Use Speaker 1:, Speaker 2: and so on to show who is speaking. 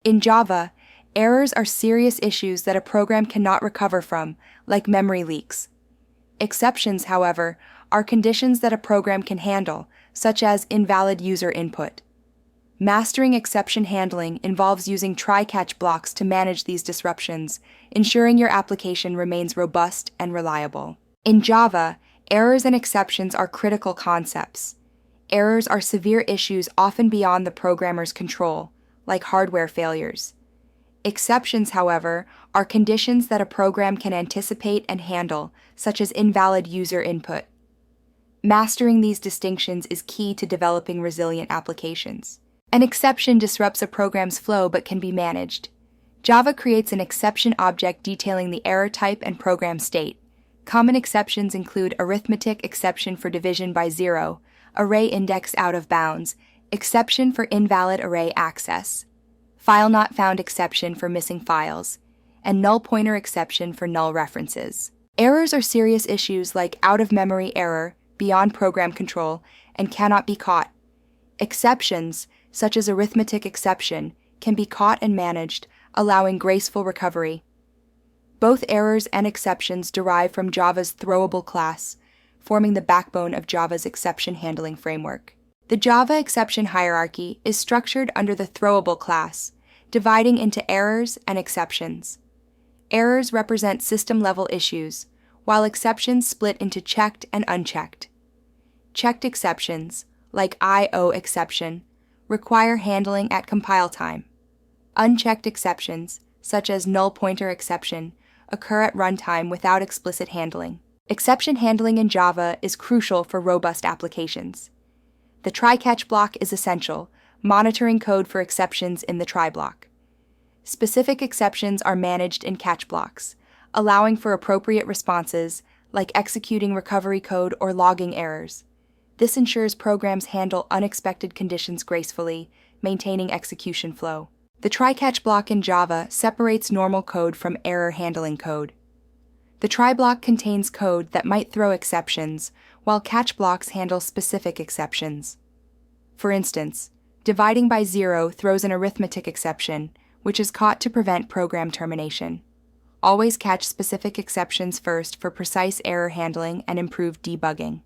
Speaker 1: In Java, errors are serious issues that a program cannot recover from, like memory leaks. Exceptions, however, are conditions that a program can handle, such as invalid user input. Mastering exception handling involves using try-catch blocks to manage these disruptions, ensuring your application remains robust and reliable. In Java, errors and exceptions are critical concepts. Errors are severe issues often beyond the programmer's control, like hardware failures. Exceptions, however, are conditions that a program can anticipate and handle, such as invalid user input. Mastering these distinctions is key to developing resilient applications. An exception disrupts a program's flow but can be managed. Java creates an exception object detailing the error type and program state. Common exceptions include arithmetic exception for division by zero, array index out of bounds, exception for invalid array access, file not found exception for missing files, and null pointer exception for null references. Errors are serious issues like out-of-memory error, beyond program control, and cannot be caught. Exceptions, such as arithmetic exception, can be caught and managed, allowing graceful recovery. Both errors and exceptions derive from Java's throwable class, forming the backbone of Java's exception handling framework. The Java exception hierarchy is structured under the throwable class, dividing into errors and exceptions. Errors represent system-level issues, while exceptions split into checked and unchecked. Checked exceptions, like I/O exception, require handling at compile time. Unchecked exceptions, such as null pointer exception, occur at runtime without explicit handling. Exception handling in Java is crucial for robust applications. The try-catch block is essential, monitoring code for exceptions in the try block. Specific exceptions are managed in catch blocks, allowing for appropriate responses, like executing recovery code or logging errors. This ensures programs handle unexpected conditions gracefully, maintaining execution flow. The try-catch block in Java separates normal code from error handling code. The try block contains code that might throw exceptions, while catch blocks handle specific exceptions. For instance, dividing by zero throws an arithmetic exception, which is caught to prevent program termination. Always catch specific exceptions first for precise error handling and improved debugging.